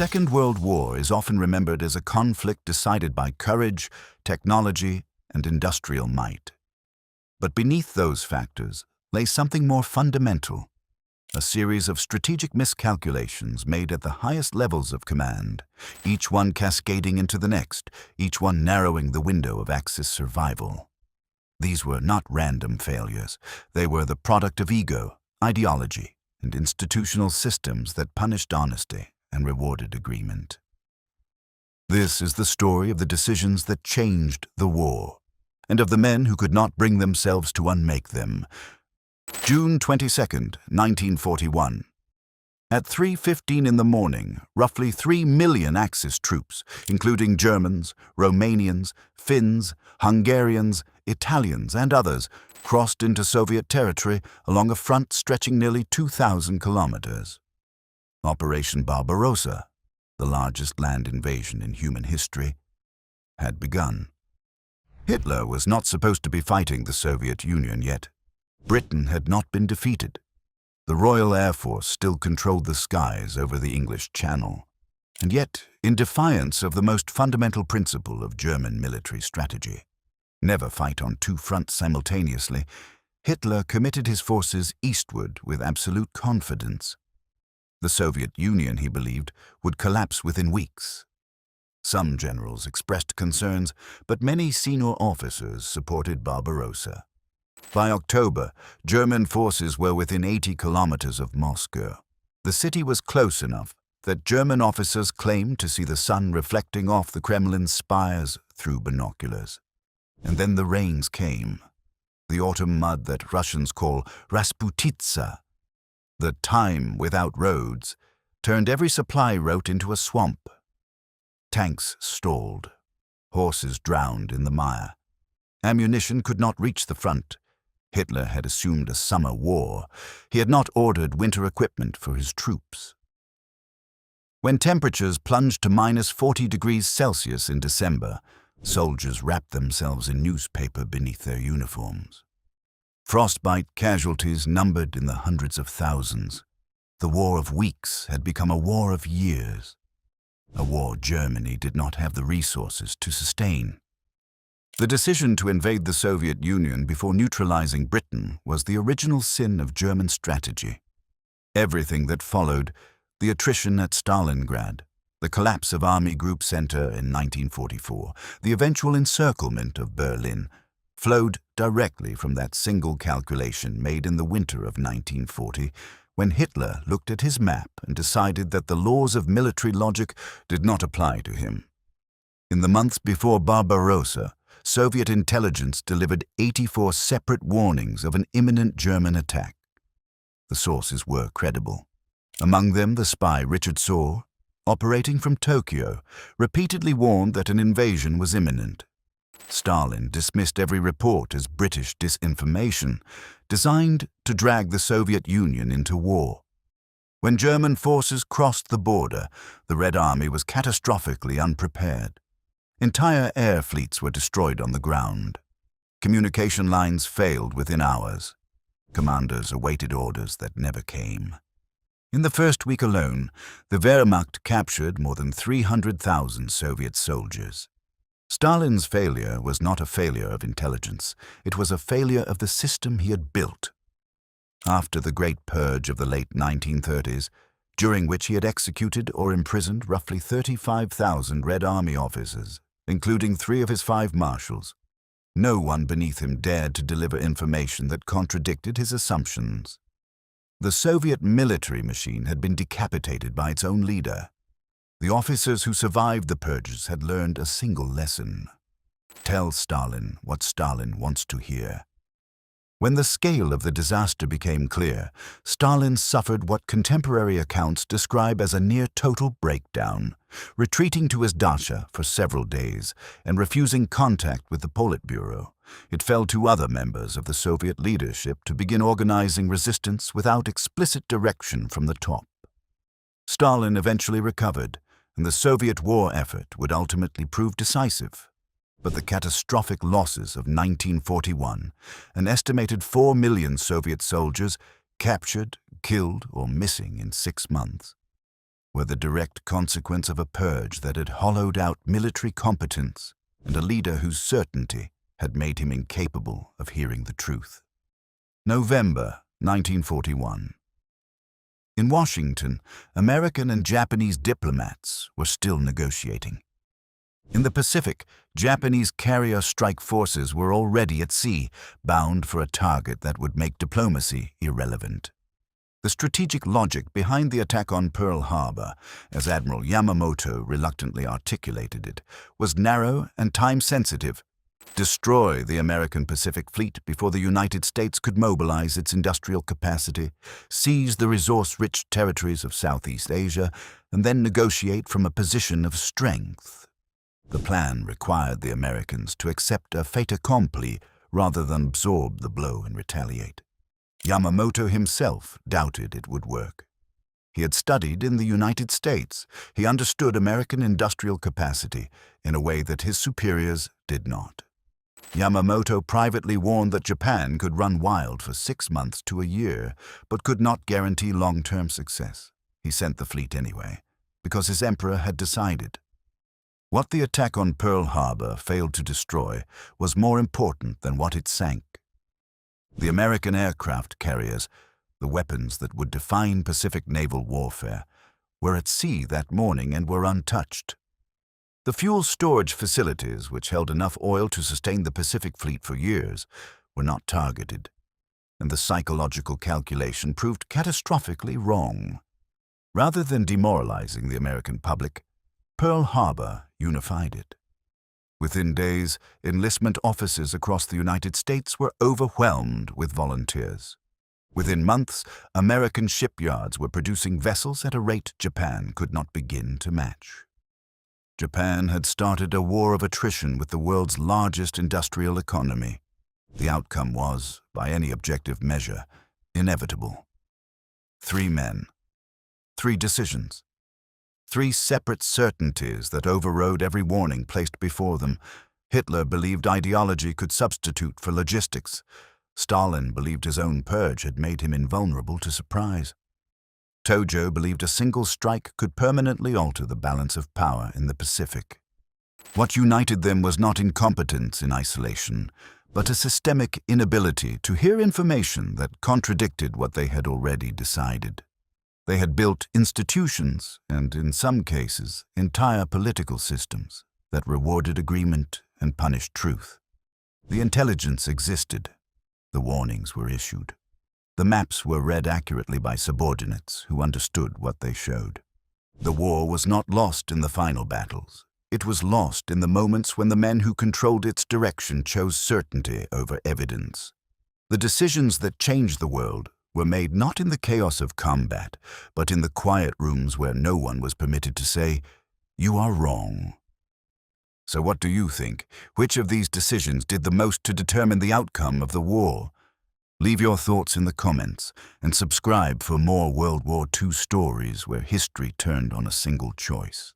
Second World War is often remembered as a conflict decided by courage, technology, and industrial might. But beneath those factors lay something more fundamental, a series of strategic miscalculations made at the highest levels of command, each one cascading into the next, each one narrowing the window of Axis survival. These were not random failures. They were the product of ego, ideology, and institutional systems that punished honesty and rewarded agreement. This is the story of the decisions that changed the war, and of the men who could not bring themselves to unmake them. June 22nd, 1941. At 3:15 in the morning, roughly 3 million Axis troops, including Germans, Romanians, Finns, Hungarians, Italians, and others, crossed into Soviet territory along a front stretching nearly 2,000 kilometers. Operation Barbarossa, the largest land invasion in human history, had begun. Hitler was not supposed to be fighting the Soviet Union yet. Britain had not been defeated. The Royal Air Force still controlled the skies over the English Channel. And yet, in defiance of the most fundamental principle of German military strategy, never fight on two fronts simultaneously, Hitler committed his forces eastward with absolute confidence. The Soviet Union, he believed, would collapse within weeks. Some generals expressed concerns, but many senior officers supported Barbarossa. By October, German forces were within 80 kilometers of Moscow. The city was close enough that German officers claimed to see the sun reflecting off the Kremlin's spires through binoculars. And then the rains came, the autumn mud that Russians call Rasputitsa. The time without roads turned every supply route into a swamp. Tanks stalled. Horses drowned in the mire. Ammunition could not reach the front. Hitler had assumed a summer war. He had not ordered winter equipment for his troops. When temperatures plunged to minus 40 degrees Celsius in December, soldiers wrapped themselves in newspaper beneath their uniforms. Frostbite casualties numbered in the hundreds of thousands. The war of weeks had become a war of years, a war Germany did not have the resources to sustain. The decision to invade the Soviet Union before neutralizing Britain was the original sin of German strategy. Everything that followed, the attrition at Stalingrad, the collapse of Army Group Center in 1944, the eventual encirclement of Berlin, flowed directly from that single calculation made in the winter of 1940, when Hitler looked at his map and decided that the laws of military logic did not apply to him. In the months before Barbarossa, Soviet intelligence delivered 84 separate warnings of an imminent German attack. The sources were credible. Among them, the spy Richard Sohr, operating from Tokyo, repeatedly warned that an invasion was imminent. Stalin dismissed every report as British disinformation, designed to drag the Soviet Union into war. When German forces crossed the border, the Red Army was catastrophically unprepared. Entire air fleets were destroyed on the ground. Communication lines failed within hours. Commanders awaited orders that never came. In the first week alone, the Wehrmacht captured more than 300,000 Soviet soldiers. Stalin's failure was not a failure of intelligence. It was a failure of the system he had built. After the Great Purge of the late 1930s, during which he had executed or imprisoned roughly 35,000 Red Army officers, including 3 of his 5 marshals, no one beneath him dared to deliver information that contradicted his assumptions. The Soviet military machine had been decapitated by its own leader. The officers who survived the purges had learned a single lesson. Tell Stalin what Stalin wants to hear. When the scale of the disaster became clear, Stalin suffered what contemporary accounts describe as a near-total breakdown, retreating to his dacha for several days and refusing contact with the Politburo. It fell to other members of the Soviet leadership to begin organizing resistance without explicit direction from the top. Stalin eventually recovered, and the Soviet war effort would ultimately prove decisive. But the catastrophic losses of 1941, an estimated 4 million Soviet soldiers captured, killed, or missing in 6 months, were the direct consequence of a purge that had hollowed out military competence and a leader whose certainty had made him incapable of hearing the truth. November 1941. In Washington, American and Japanese diplomats were still negotiating. In the Pacific, Japanese carrier strike forces were already at sea, bound for a target that would make diplomacy irrelevant. The strategic logic behind the attack on Pearl Harbor, as Admiral Yamamoto reluctantly articulated it, was narrow and time-sensitive. Destroy the American Pacific Fleet before the United States could mobilize its industrial capacity, seize the resource-rich territories of Southeast Asia, and then negotiate from a position of strength. The plan required the Americans to accept a fait accompli rather than absorb the blow and retaliate. Yamamoto himself doubted it would work. He had studied in the United States. He understood American industrial capacity in a way that his superiors did not. Yamamoto privately warned that Japan could run wild for 6 months to a year, but could not guarantee long-term success. He sent the fleet anyway, because his emperor had decided. What the attack on Pearl Harbor failed to destroy was more important than what it sank. The American aircraft carriers, the weapons that would define Pacific naval warfare, were at sea that morning and were untouched. The fuel storage facilities, which held enough oil to sustain the Pacific Fleet for years, were not targeted, and the psychological calculation proved catastrophically wrong. Rather than demoralizing the American public, Pearl Harbor unified it. Within days, enlistment offices across the United States were overwhelmed with volunteers. Within months, American shipyards were producing vessels at a rate Japan could not begin to match. Japan had started a war of attrition with the world's largest industrial economy. The outcome was, by any objective measure, inevitable. 3 men, 3 decisions. 3 separate certainties that overrode every warning placed before them. Hitler believed ideology could substitute for logistics. Stalin believed his own purge had made him invulnerable to surprise. Tojo believed a single strike could permanently alter the balance of power in the Pacific. What united them was not incompetence in isolation, but a systemic inability to hear information that contradicted what they had already decided. They had built institutions, and in some cases, entire political systems, that rewarded agreement and punished truth. The intelligence existed. The warnings were issued. The maps were read accurately by subordinates who understood what they showed. The war was not lost in the final battles. It was lost in the moments when the men who controlled its direction chose certainty over evidence. The decisions that changed the world were made not in the chaos of combat, but in the quiet rooms where no one was permitted to say, "You are wrong." So what do you think? Which of these decisions did the most to determine the outcome of the war? Leave your thoughts in the comments and subscribe for more World War II stories where history turned on a single choice.